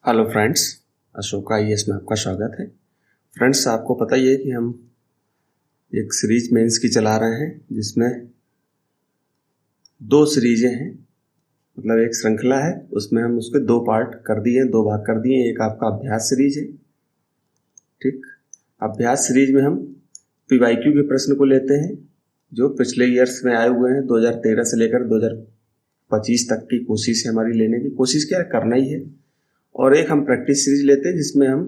Hello friends, Ashoka IAS में आपका स्वागत है। फ्रेंड्स, आपको पता ही है कि हम एक सीरीज मेंस की चला रहे हैं जिसमें दो सीरीजें हैं, मतलब एक श्रृंखला है। उसमें हम उसके दो पार्ट कर दिए, दो भाग कर दिए। एक आपका अभ्यास सीरीज है, ठीक। अभ्यास सीरीज में हम पीवाईक्यू के प्रश्न को लेते हैं जो पिछले ईयर्स में आए हुए हैं। 2013 से लेकर 2025 तक की कोशिश है हमारी, लेने की कोशिश क्या करना ही है। और एक हम प्रैक्टिस सीरीज लेते हैं जिसमें हम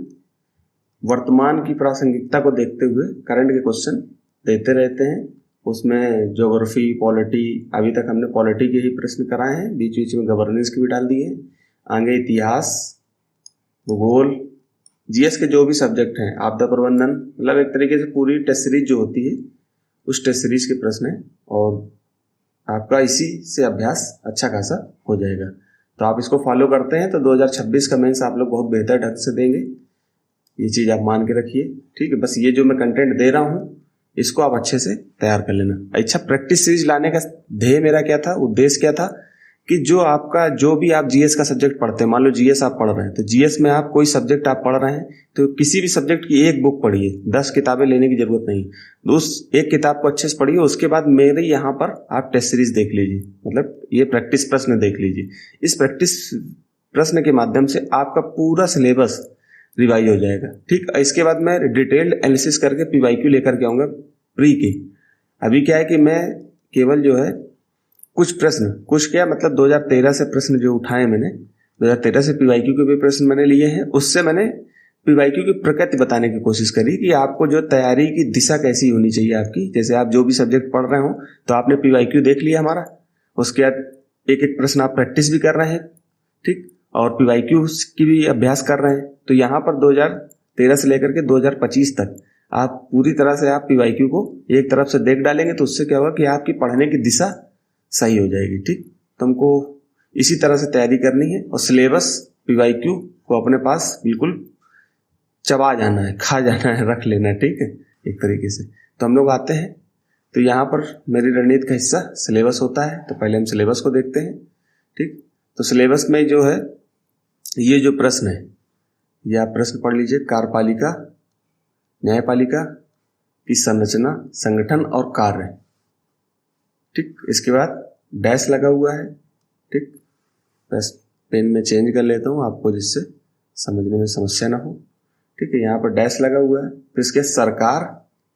वर्तमान की प्रासंगिकता को देखते हुए करंट के क्वेश्चन देते रहते हैं। उसमें ज्योग्राफी, पॉलिटी, अभी तक हमने पॉलिटी के ही प्रश्न कराए हैं, बीच बीच में गवर्नेंस के भी डाल दिए हैं। आगे इतिहास, भूगोल, जीएस के जो भी सब्जेक्ट हैं, आपदा प्रबंधन, मतलब एक तरीके से पूरी टेस्ट सीरीज जो होती है उस टेस्ट सीरीज के प्रश्न है। और आपका इसी से अभ्यास अच्छा खासा हो जाएगा। तो आप इसको फॉलो करते हैं तो 2026 का मेंस आप लोग बहुत बेहतर ढंग से देंगे, ये चीज़ आप मान के रखिए, ठीक है। बस ये जो मैं कंटेंट दे रहा हूँ इसको आप अच्छे से तैयार कर लेना। अच्छा, प्रैक्टिस सीरीज लाने का ध्येय मेरा क्या था, उद्देश्य क्या था कि जो भी आप जीएस का सब्जेक्ट पढ़ते हैं, मान लो जीएस आप पढ़ रहे हैं तो जीएस में आप कोई सब्जेक्ट आप पढ़ रहे हैं तो किसी भी सब्जेक्ट की एक बुक पढ़िए, 10 किताबें लेने की जरूरत नहीं। उस एक किताब को अच्छे से पढ़िए, उसके बाद मेरे यहाँ पर आप टेस्ट सीरीज देख लीजिए, मतलब ये प्रैक्टिस प्रश्न देख लीजिए। इस प्रैक्टिस प्रश्न के माध्यम से आपका पूरा सिलेबस रिवाइज हो जाएगा, ठीक। इसके बाद मैं डिटेल्ड एनालिसिस करके पीवाईक्यू लेकर के आऊँगा प्री के। अभी क्या है कि मैं केवल जो है कुछ क्या मतलब 2013 से प्रश्न जो उठाए मैंने, 2013 से पीवाईक्यू के भी प्रश्न मैंने लिए हैं। उससे मैंने पीवाईक्यू की प्रकृति बताने की कोशिश करी कि आपको जो तैयारी की दिशा कैसी होनी चाहिए आपकी। जैसे आप जो भी सब्जेक्ट पढ़ रहे हो तो आपने पीवाईक्यू देख लिया हमारा, उसके बाद एक एक प्रश्न आप प्रैक्टिस भी कर रहे हैं, ठीक, और पीवाईक्यू की भी अभ्यास कर रहे हैं। तो यहाँ पर 2013 से लेकर के 2025 तक आप पूरी तरह से आप पीवाईक्यू को एक तरफ से देख डालेंगे तो उससे क्या होगा कि आपकी पढ़ने की दिशा सही हो जाएगी, ठीक। तुमको इसी तरह से तैयारी करनी है और सिलेबस पीवाईक्यू को अपने पास बिल्कुल चबा जाना है, खा जाना है, रख लेना है, ठीक है, एक तरीके से। तो हम लोग आते हैं, तो यहाँ पर मेरी रणनीति का हिस्सा सिलेबस होता है। तो पहले हम सिलेबस को देखते हैं, ठीक। तो सिलेबस में जो है ये जो प्रश्न है ये आप प्रश्न पढ़ लीजिए। कार्यपालिका, न्यायपालिका की संरचना, संगठन और कार्य, ठीक। इसके बाद डैश लगा हुआ है, ठीक। बस पेन में चेंज कर लेता हूँ आपको जिससे समझने में समस्या ना हो, ठीक है। यहाँ पर डैश लगा हुआ है। फिर इसके सरकार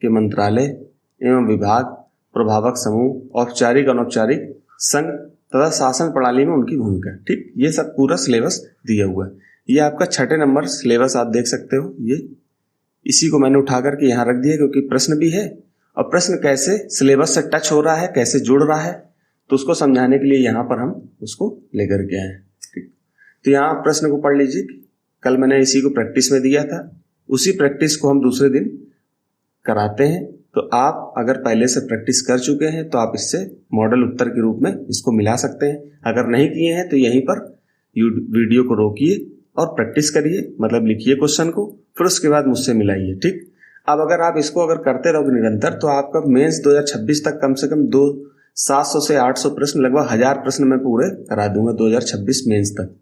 के मंत्रालय एवं विभाग, प्रभावक समूह, औपचारिक अनौपचारिक संघ तथा शासन प्रणाली में उनकी भूमिका, ठीक। ये सब पूरा सिलेबस दिया हुआ है। ये आपका 6 नंबर सिलेबस आप देख सकते हो। ये इसी को मैंने उठा करके यहाँ रख दिया क्योंकि प्रश्न भी है और प्रश्न कैसे सिलेबस से टच हो रहा है, कैसे जुड़ रहा है, तो उसको समझाने के लिए यहाँ पर हम उसको लेकर के आए, ठीक। तो यहाँ प्रश्न को पढ़ लीजिए। कल मैंने इसी को प्रैक्टिस में दिया था, उसी प्रैक्टिस को हम दूसरे दिन कराते हैं। तो आप अगर पहले से प्रैक्टिस कर चुके हैं तो आप इससे मॉडल उत्तर के रूप में इसको मिला सकते हैं। अगर नहीं किए हैं तो यहीं पर वीडियो को रोकिए और प्रैक्टिस करिए, मतलब लिखिए क्वेश्चन को, फिर उसके बाद मुझसे मिलाइए, ठीक। अब अगर आप इसको अगर करते रहोगे निरंतर तो आपका मेंस 2026 तक कम से कम 700 से 800 प्रश्न, लगभग 1000 प्रश्न मैं पूरे करा दूंगा 2026 मेंस तक।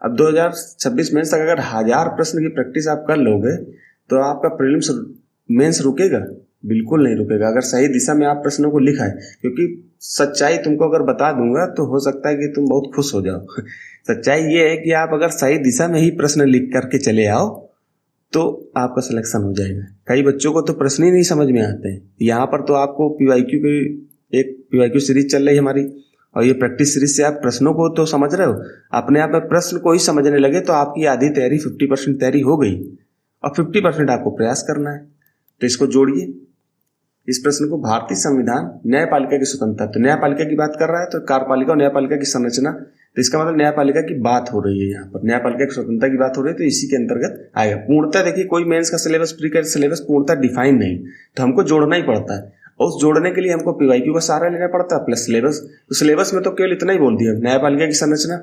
अब 2026 मेंस तक अगर 1000 प्रश्न की प्रैक्टिस आप कर लोगे तो आपका प्रीलिम्स मेंस रुकेगा? बिल्कुल नहीं रुकेगा, अगर सही दिशा में आप प्रश्नों को लिखा है। क्योंकि सच्चाई तुमको अगर बता दूंगा तो हो सकता है कि तुम बहुत खुश हो जाओ। सच्चाई ये है कि आप अगर सही दिशा में ही प्रश्न लिख करके चले आओ तो आपका सिलेक्शन हो जाएगा। कई बच्चों को तो प्रश्न ही नहीं समझ में आते हैं। यहाँ पर तो आपको पीवाईक्यू की एक पीवाईक्यू सीरीज चल रही है हमारी, और ये प्रैक्टिस सीरीज से आप प्रश्नों को तो समझ रहे हो, अपने आप में प्रश्न को ही समझने लगे तो आपकी आधी तैयारी 50% तैयारी हो गई और 50% आपको प्रयास करना है। तो इसको जोड़िए, इस प्रश्न को। भारतीय संविधान न्यायपालिका की स्वतंत्रता, तो न्यायपालिका की बात कर रहा है तो कार्यपालिका और न्यायपालिका की संरचना, तो इसका मतलब न्यायपालिका की बात हो रही है, यहाँ पर न्यायपालिका की स्वतंत्रता की बात हो रही है तो इसी के अंतर्गत आएगा। पूर्णतः देखिए कोई मेंस का सिलेबस, प्री का सिलेबस पूर्णतः डिफाइन नहीं, तो हमको जोड़ना ही पड़ता है और उस जोड़ने के लिए हमको पीवाईक्यू का सहारा लेना पड़ता है प्लस सिलेबस। तो सिलेबस में तो केवल इतना ही बोल दिया, न्यायपालिका की संरचना,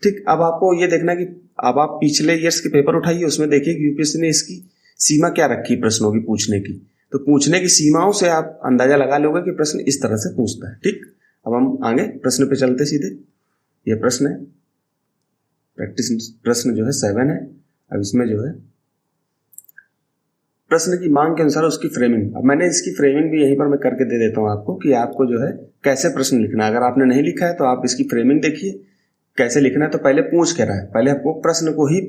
ठीक। अब आपको ये देखना कि अब आप पिछले ईयर्स के पेपर उठाइए, उसमें देखिए कि यूपीएससी ने इसकी सीमा क्या रखी प्रश्नों की पूछने की। तो पूछने की सीमाओं से आप अंदाजा लगा लोगे कि प्रश्न इस तरह से पूछता है, ठीक। अब हम आगे प्रश्न पे चलते सीधे। ये प्रश्न है, प्रैक्टिस प्रश्न जो है 7 है। अब इसमें जो है प्रश्न की मांग के अनुसार उसकी फ्रेमिंग, अब मैंने इसकी फ्रेमिंग भी यहीं पर मैं करके दे देता हूं आपको कि आपको जो है कैसे प्रश्न लिखना है। अगर आपने नहीं लिखा है तो आप इसकी फ्रेमिंग देखिए कैसे लिखना है। तो पहले पूछ के रहा है, पहले आपको प्रश्न को ही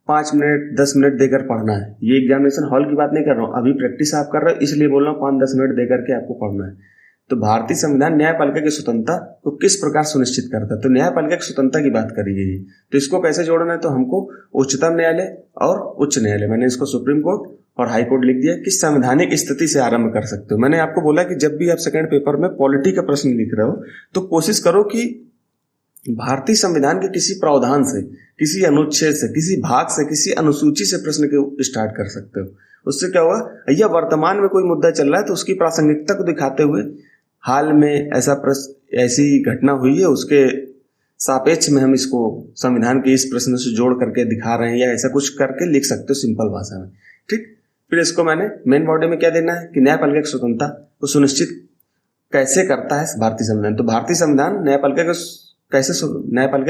5 मिनट 10 मिनट देकर पढ़ना है। ये एग्जामिनेशन हॉल की बात नहीं कर रहा हूँ, अभी प्रैक्टिस आप कर रहे हो इसलिए बोल रहा हूँ 5-10 मिनट देकर के आपको पढ़ना है। तो भारतीय संविधान न्यायपालिका की स्वतंत्रता को किस प्रकार सुनिश्चित करता है, तो न्यायपालिका की स्वतंत्रता की बात करी गई है। तो इसको कैसे जोड़ना है, तो हमको उच्चतम न्यायालय और उच्च न्यायालय, मैंने इसको सुप्रीम कोर्ट और हाई कोर्ट लिख दिया कि संवैधानिक स्थिति से आरंभ कर सकते हो। मैंने आपको बोला कि जब भी आप सेकंड पेपर में पॉलिटी का प्रश्न लिख रहे हो तो कोशिश करो कि भारतीय संविधान के किसी प्रावधान से, किसी अनुच्छेद से, किसी भाग से, किसी अनुसूची से प्रश्न के स्टार्ट कर सकते हो। उससे क्या होगा, या वर्तमान में कोई मुद्दा चल रहा है तो उसकी प्रासंगिकता को दिखाते हुए हाल में ऐसी घटना हुई है उसके सापेक्ष में हम इसको संविधान के इस प्रश्न से जोड़ करके दिखा रहे हैं, या ऐसा कुछ करके लिख सकते हो सिंपल भाषा में। ठीक, फिर इसको मैंने मेन बॉडी में क्या देना है कि न्यायपालिका की स्वतंत्रता को सुनिश्चित कैसे करता है भारतीय संविधान। तो भारतीय संविधान न्यायपालिका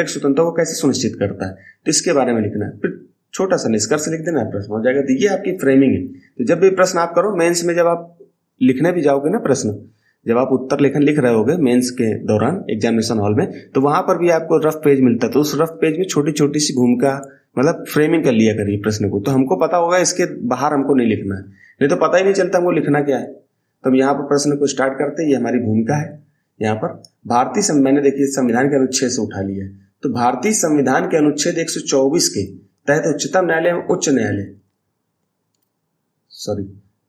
की स्वतंत्रता को कैसे सुनिश्चित करता है, तो इसके बारे में लिखना है। फिर छोटा सा निष्कर्ष लिख देना है, प्रश्न हो जाएगा। तो ये आपकी फ्रेमिंग है। तो जब भी प्रश्न आप करो मेंस में, जब आप लिखने भी जाओगे ना प्रश्न, जब आप उत्तर लेखन लिख रहे होगे मेंस के दौरान एग्जामिनेशन हॉल में, तो वहां पर भी आपको रफ पेज मिलता है। तो उस रफ पेज में छोटी छोटी सी भूमिका मतलब फ्रेमिंग कर लिया करिए प्रश्न को, तो हमको पता होगा इसके बाहर हमको नहीं लिखना है, नहीं तो पता ही नहीं चलता हमको लिखना क्या है। तो हम यहाँ पर प्रश्न को स्टार्ट करते हैं, ये हमारी भूमिका है। यहाँ पर मैंने देखिए संविधान के अनुच्छेद से उठा लिया है। तो भारतीय संविधान के अनुच्छेद 124 के तहत उच्चतम न्यायालय एवं उच्च न्यायालय,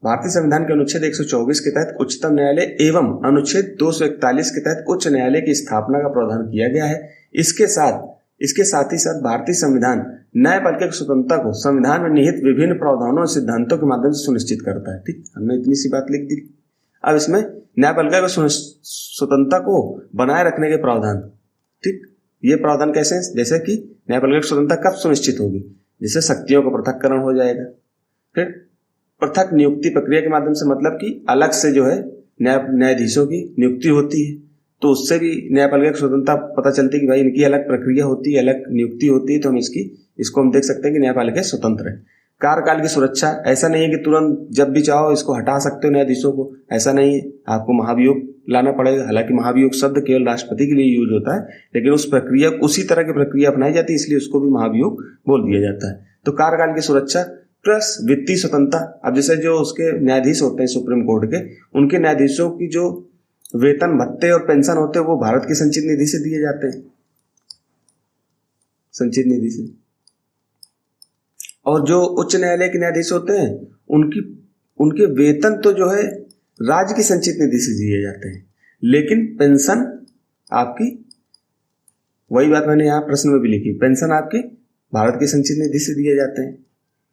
भारतीय संविधान के अनुच्छेद 124 के तहत उच्चतम न्यायालय एवं अनुच्छेद 241 के तहत उच्च न्यायालय की स्थापना का प्रावधान किया गया है। इसके साथ ही साथ भारतीय संविधान न्यायपालिका की स्वतंत्रता को संविधान में निहित विभिन्न प्रावधानों और सिद्धांतों के माध्यम से सुनिश्चित करता है। ठीक, हमने इतनी सी बात लिख दी। अब इसमें न्यायपालिका की स्वतंत्रता को बनाए रखने के प्रावधान, ठीक, ये प्रावधान कैसे हैं, जैसे कि न्यायपालिका की स्वतंत्रता कब सुनिश्चित होगी, जैसे शक्तियों का पृथक्करण हो जाएगा। फिर पृथक नियुक्ति प्रक्रिया के माध्यम से, मतलब कि अलग से जो है न्यायाधीशों की नियुक्ति होती है, तो उससे भी न्यायपालिका की स्वतंत्रता पता चलती है कि भाई इनकी अलग प्रक्रिया होती है, अलग नियुक्ति होती है। तो हम इसको हम देख सकते हैं कि न्यायपालिका स्वतंत्र है। कार्यकाल की सुरक्षा, ऐसा नहीं है कि तुरंत जब भी चाहो इसको हटा सकते हो न्यायाधीशों को, ऐसा नहीं है, आपको महाभियोग लाना पड़ेगा। हालांकि महाभियोग शब्द केवल राष्ट्रपति के लिए यूज होता है, लेकिन उसी तरह की प्रक्रिया अपनाई जाती है, इसलिए उसको भी महाभियोग बोल दिया जाता है। तो कार्यकाल की सुरक्षा प्लस वित्तीय स्वतंत्रता। अब जैसे जो उसके न्यायाधीश होते हैं सुप्रीम कोर्ट के, उनके न्यायाधीशों की जो वेतन भत्ते और पेंशन होते हैं वो भारत की संचित निधि से दिए जाते हैं, संचित निधि से। और जो उच्च न्यायालय के न्यायाधीश होते हैं उनके वेतन तो जो है राज्य की संचित निधि से दिए जाते हैं, लेकिन पेंशन आपकी, वही बात मैंने यहाँ प्रश्न में भी लिखी, पेंशन आपकी भारत की संचित निधि से दिए जाते हैं।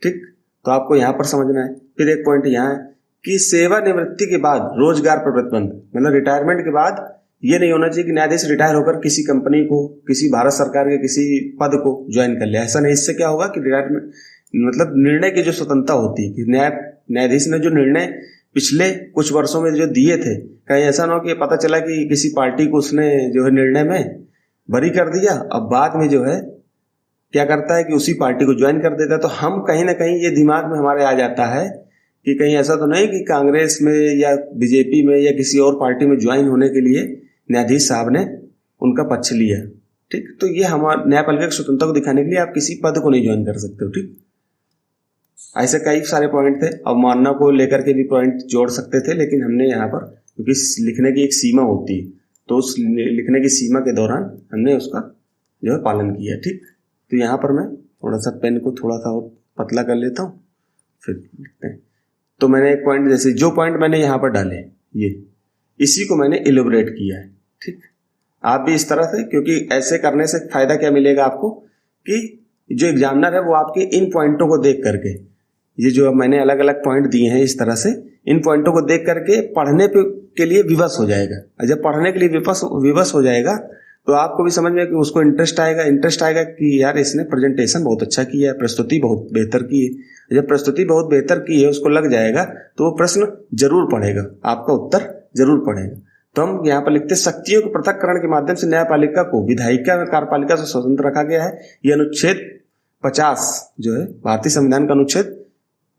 ठीक, तो आपको यहाँ पर समझना है। फिर एक पॉइंट यहाँ है कि सेवानिवृत्ति के बाद रोजगार पर प्रतिबंध, मतलब रिटायरमेंट के बाद ये नहीं होना चाहिए कि न्यायाधीश रिटायर होकर किसी कंपनी को, किसी भारत सरकार के किसी पद को ज्वाइन कर ले, ऐसा नहीं। इससे क्या होगा कि रिटायरमेंट मतलब निर्णय की जो स्वतंत्रता होती है कि न्यायाधीश ने जो निर्णय पिछले कुछ वर्षों में जो दिए थे, कहीं ऐसा ना हो कि पता चला कि किसी पार्टी को उसने जो है निर्णय में बरी कर दिया, अब बाद में जो है क्या करता है कि उसी पार्टी को ज्वाइन कर देता है। तो हम कहीं ना कहीं ये दिमाग में हमारे आ जाता है कि कहीं ऐसा तो नहीं कि कांग्रेस में या बीजेपी में या किसी और पार्टी में ज्वाइन होने के लिए न्यायाधीश साहब ने उनका पक्ष लिया। ठीक, तो ये हमारे न्यायपालिका की स्वतंत्रता को दिखाने के लिए आप किसी पद को नहीं ज्वाइन कर सकते हो। ठीक, ऐसे कई सारे पॉइंट थे, अवमानना को लेकर के भी पॉइंट जोड़ सकते थे, लेकिन हमने यहाँ पर, क्योंकि लिखने की एक सीमा होती है, तो उस लिखने की सीमा के दौरान हमने उसका जो है पालन किया। ठीक, तो यहाँ पर मैं थोड़ा सा पेन को थोड़ा सा और पतला कर लेता हूँ, फिर लिखते हैं। तो मैंने एक पॉइंट, जैसे जो पॉइंट मैंने यहाँ पर डाले ये, इसी को मैंने इलेबोरेट किया है। ठीक, आप भी इस तरह से, क्योंकि ऐसे करने से फायदा क्या मिलेगा आपको कि जो एग्जामिनर है वो आपके इन पॉइंटों को देख करके, ये जो मैंने अलग अलग पॉइंट दिए हैं इस तरह से, इन पॉइंटों को देख करके पढ़ने के लिए विवश हो जाएगा। और जब पढ़ने के लिए विवश हो जाएगा तो आपको भी समझ में कि उसको इंटरेस्ट आएगा कि यार इसने प्रेजेंटेशन बहुत अच्छा किया है, प्रस्तुति बहुत बेहतर की है। जब प्रस्तुति बहुत बेहतर की है उसको लग जाएगा तो वो प्रश्न जरूर पढ़ेगा, आपका उत्तर जरूर पढ़ेगा। तो हम यहाँ पर लिखते हैं शक्तियों के पृथक्करण के माध्यम से न्यायपालिका को विधायिका व कार्यपालिका से स्वतंत्र रखा गया है। यह अनुच्छेद 50 जो है भारतीय संविधान का अनुच्छेद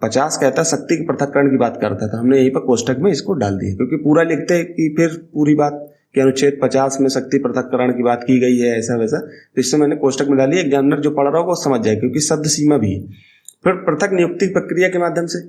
50 कहता है शक्ति के पृथक्करण की बात करता है। तो हमने यहीं पर कोष्टक में इसको डाल दिया, क्योंकि पूरा लिखते हैं कि फिर पूरी बात कि अनुच्छेद 50 में शक्ति पृथक्करण की बात की गई है ऐसा वैसा, तो इससे मैंने कोष्टक में डाली। एग्जामिनर जो पढ़ रहा होगा वो समझ जाए, क्योंकि शब्द सीमा भी है। फिर पृथक नियुक्ति प्रक्रिया के माध्यम से,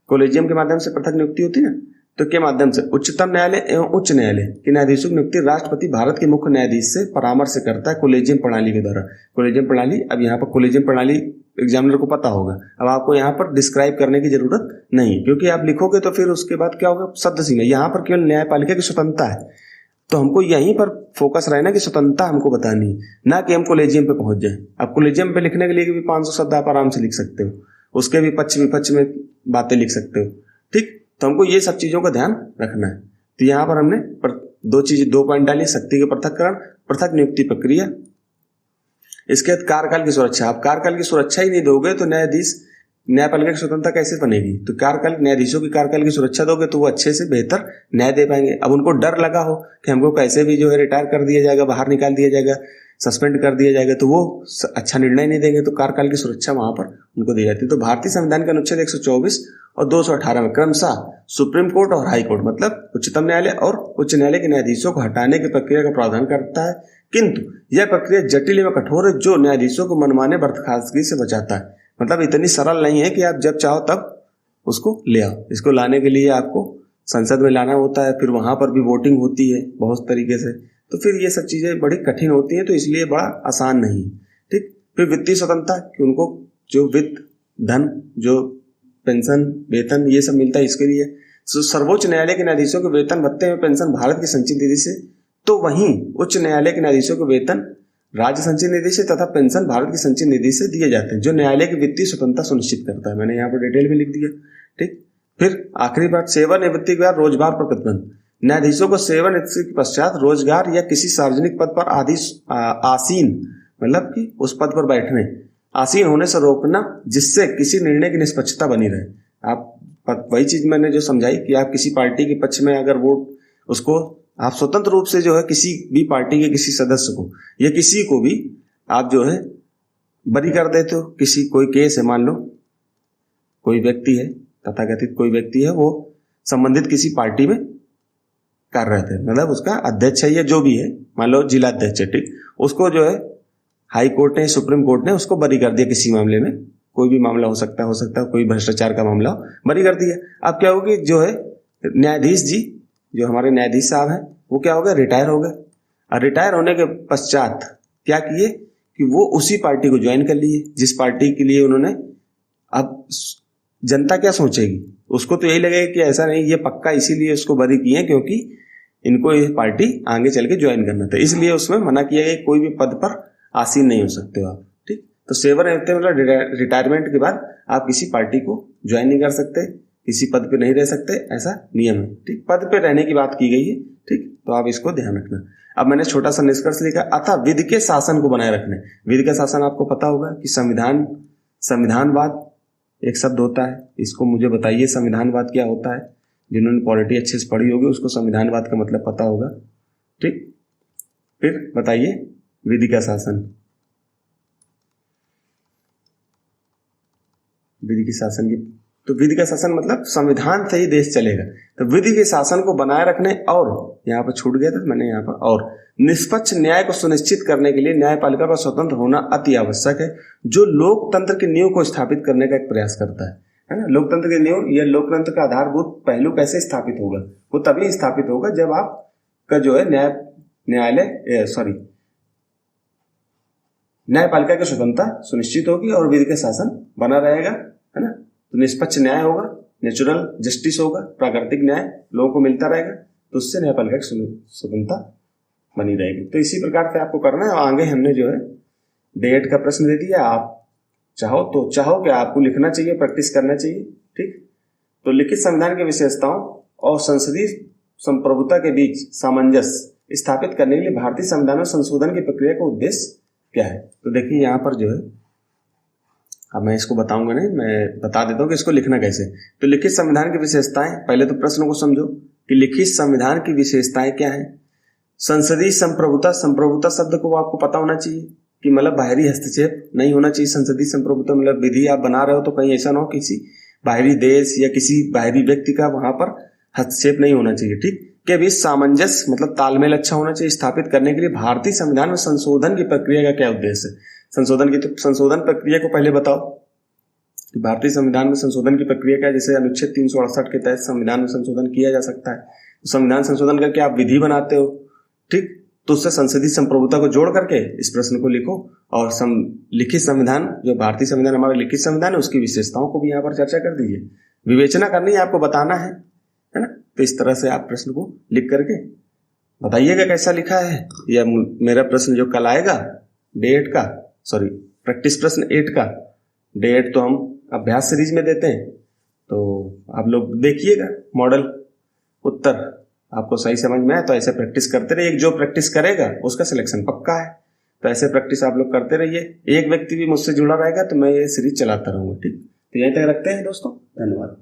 कोलेजियम के माध्यम से पृथक नियुक्ति होती है ना, तो के माध्यम से उच्चतम न्यायालय एवं उच्च न्यायालय के न्यायाधीशों की नियुक्ति राष्ट्रपति भारत के मुख्य न्यायाधीश से परामर्श से करता है कोलेजियम प्रणाली के द्वारा। कोलेजियम प्रणाली, अब यहाँ पर कोलेजियम प्रणाली एग्जामिनर को पता होगा, अब आपको यहाँ पर डिस्क्राइब करने की जरूरत नहीं, क्योंकि आप लिखोगे तो फिर उसके बाद क्या होगा, शब्द सीमा। यहाँ पर केवल न्यायपालिका की स्वतंत्रता है, तो हमको यहीं पर फोकस रहना कि स्वतंत्रता हमको बतानी है, ना कि हम कोलेजियम पे पहुंच जाए। अब कोलेजियम पे लिखने के लिए भी 500 शब्द आप आराम से लिख सकते हो, उसके भी पक्ष विपक्ष में बातें लिख सकते हो, ठीक। तो हमको ये सब चीजों का ध्यान रखना है। तो यहाँ पर हमने दो पॉइंट डाली, शक्ति के पृथक्करण, पृथक नियुक्ति प्रक्रिया, इसके बाद कार्यकाल की सुरक्षा। आप कार्यकाल की सुरक्षा ही नहीं दोगे तो न्यायपालिका की स्वतंत्रता कैसे बनेगी। तो कार्यकाल, न्यायाधीशों की कार्यकाल की सुरक्षा दोगे तो वो अच्छे से बेहतर न्याय दे पाएंगे। अब उनको डर लगा हो कि हमको कैसे भी जो है रिटायर कर दिया जाएगा, बाहर निकाल दिया जाएगा, सस्पेंड कर दिया जाएगा, तो वो अच्छा निर्णय नहीं देंगे, तो कार्यकाल की सुरक्षा वहां पर उनको दी जाती है। तो भारतीय संविधान के अनुच्छेद 124 और 218 में क्रमशः सुप्रीम कोर्ट और हाई कोर्ट, मतलब उच्चतम न्यायालय और उच्च न्यायालय के न्यायाधीशों को हटाने की प्रक्रिया का प्रावधान करता है, किंतु यह प्रक्रिया जटिल एवं कठोर है, जो न्यायाधीशों को मनमाने बर्खास्तगी से बचाता है। मतलब इतनी सरल नहीं है कि आप जब चाहो तब उसको ले आओ। इसको लाने के लिए आपको संसद में लाना होता है, फिर वहां पर भी वोटिंग होती है बहुत तरीके से, तो फिर ये सब चीजें बड़ी कठिन होती हैं, तो इसलिए बड़ा आसान नहीं है, ठीक। फिर वित्तीय स्वतंत्रता, कि उनको जो वित्त, धन, जो पेंशन, वेतन, ये सब मिलता है, इसके लिए सर्वोच्च न्यायालय के न्यायाधीशों के वेतन, भत्ते एवं पेंशन भारत की संचित निधि से, तो वहीं उच्च न्यायालय के न्यायाधीशों के वेतन राज्य संचित निधि से तथा पेंशन भारत की संचित निधि से दिए जाते हैं, जो न्यायालय की वित्तीय स्वतंत्रता सुनिश्चित करता है। मैंने यहाँ पर डिटेल में लिख दिया, ठीक। फिर आखिरी बात, सेवानिवृत्ति के बाद रोजगार पर प्रतिबंध। न्यायाधीशों को सेवानिवृत्ति के पश्चात रोजगार या किसी सार्वजनिक पद पर आसीन, मतलब कि उस पद पर बैठने, आसीन होने से रोकना, जिससे किसी निर्णय की निष्पक्षता बनी रहे। आप वही चीज मैंने जो समझाई कि आप किसी पार्टी के पक्ष में अगर वोट, उसको आप स्वतंत्र रूप से जो है किसी भी पार्टी के किसी सदस्य को या किसी को भी आप जो है बरी कर देते हो। किसी कोई केस है, मान लो कोई व्यक्ति है, तथाकथित कोई व्यक्ति है, वो संबंधित किसी पार्टी में कर रहे थे, मतलब उसका अध्यक्ष है या जो भी है, मान लो जिला अध्यक्ष है, ठीक। उसको जो है हाई कोर्ट ने, सुप्रीम कोर्ट ने उसको बरी कर दिया किसी मामले में, कोई भी मामला हो सकता है कोई भ्रष्टाचार का मामला हो, बरी कर दिया। अब क्या होगी, जो है न्यायाधीश जी, जो हमारे न्यायाधीश साहब हैं, वो क्या हो गए, रिटायर हो गए। और रिटायर होने के पश्चात क्या किए कि वो उसी पार्टी को ज्वाइन कर लिए जिस पार्टी के लिए उन्होंने, अब जनता क्या सोचेगी, उसको तो यही लगेगा कि ऐसा नहीं, ये पक्का इसीलिए उसको बरी किए क्योंकि इनको ये पार्टी आगे चल के ज्वाइन करना था, इसलिए उसमें मना किया गया, कोई भी पद पर आसीन नहीं हो सकते हो आप, ठीक। तो सेवानिवृत्ति मतलब रिटायरमेंट के बाद आप किसी पार्टी को ज्वाइन नहीं कर सकते, किसी पद पे नहीं रह सकते, ऐसा नियम है, ठीक। पद पे रहने की बात की गई है, ठीक। तो आप इसको ध्यान रखना। अब मैंने छोटा सा निष्कर्ष लिखा, अतः विधि के शासन को बनाए रखने। विधि का शासन आपको पता होगा कि संविधानवाद एक शब्द होता है, इसको मुझे बताइए संविधानवाद क्या होता है। जिन्होंने पॉलिटी अच्छे से पढ़ी होगी उसको संविधानवाद का मतलब पता होगा, ठीक। फिर बताइए विधि का शासन, विधि के शासन की, तो विधि का शासन मतलब संविधान से ही देश चलेगा। तो विधि के शासन को बनाए रखने, और यहाँ पर छूट गया था मैंने यहाँ पर, और निष्पक्ष न्याय को सुनिश्चित करने के लिए न्यायपालिका का स्वतंत्र होना अति आवश्यक है, जो लोकतंत्र की नींव को स्थापित करने का एक प्रयास करता है ना। लोकतंत्र की न्यूज या लोकतंत्र का आधारभूत पहलू कैसे स्थापित होगा, वो तभी स्थापित होगा जब आपका जो है न्यायपालिका की स्वतंत्रता सुनिश्चित होगी और विधि का शासन बना रहेगा, है ना। तो निष्पक्ष न्याय होगा, नेचुरल जस्टिस होगा, प्राकृतिक न्याय लोगों को मिलता रहेगा, तो उससे न्यायपालिका की स्वतंत्रता बनी रहेगी। तो इसी प्रकार से आपको करना है। आगे हमने जो है डेट का प्रश्न दे दिया, आप चाहो कि आपको लिखना चाहिए, प्रैक्टिस करना चाहिए, ठीक। तो लिखित संविधान की विशेषताओं और संसदीय संप्रभुता के बीच सामंजस्य स्थापित करने के लिए भारतीय संविधान में संशोधन की प्रक्रिया का उद्देश्य क्या है। तो देखिए यहाँ पर जो है, अब मैं इसको बताऊंगा नहीं, मैं बता देता हूँ कि इसको लिखना कैसे। तो लिखित संविधान की विशेषताएं, पहले तो प्रश्न को समझो, कि लिखित संविधान की विशेषताएं क्या हैं। संसदीय संप्रभुता, संप्रभुता शब्द को आपको पता होना चाहिए कि मतलब बाहरी हस्तक्षेप नहीं होना चाहिए। संसदीय संप्रभुता मतलब विधि आप बना रहे हो तो कहीं ऐसा ना हो किसी बाहरी देश या किसी बाहरी व्यक्ति का वहां पर हस्तक्षेप नहीं होना चाहिए। ठीक, के बीच सामंजस्य मतलब तालमेल अच्छा होना चाहिए स्थापित करने के लिए भारतीय संविधान में संशोधन की प्रक्रिया का क्या उद्देश्य है। संशोधन की, तो संशोधन प्रक्रिया को पहले बताओ कि भारतीय संविधान में संशोधन की प्रक्रिया क्या है। जैसे अनुच्छेद 368 के तहत संविधान में संशोधन किया जा सकता है। तो संविधान संशोधन करके आप विधि बनाते हो, ठीक, तो उससे संसदीय संप्रभुता को जोड़ करके इस प्रश्न को लिखो और लिखित संविधान, जो भारतीय संविधान हमारा लिखित संविधान है, उसकी विशेषताओं को भी यहाँ पर चर्चा कर दीजिए। विवेचना करनी है, आपको बताना है ना। तो इस तरह से आप प्रश्न को लिख करके बताइएगा कैसा लिखा है। या मेरा प्रश्न जो कल आएगा प्रैक्टिस प्रश्न 8 का, डे 8 तो हम अभ्यास सीरीज में देते हैं, तो आप लोग देखिएगा मॉडल उत्तर आपको सही समझ में आए तो ऐसे प्रैक्टिस करते रहिए। जो प्रैक्टिस करेगा उसका सिलेक्शन पक्का है। तो ऐसे प्रैक्टिस आप लोग करते रहिए। एक व्यक्ति भी मुझसे जुड़ा रहेगा तो मैं ये सीरीज चलाता रहूंगा। ठीक, तो यहीं तक रखते हैं दोस्तों, धन्यवाद।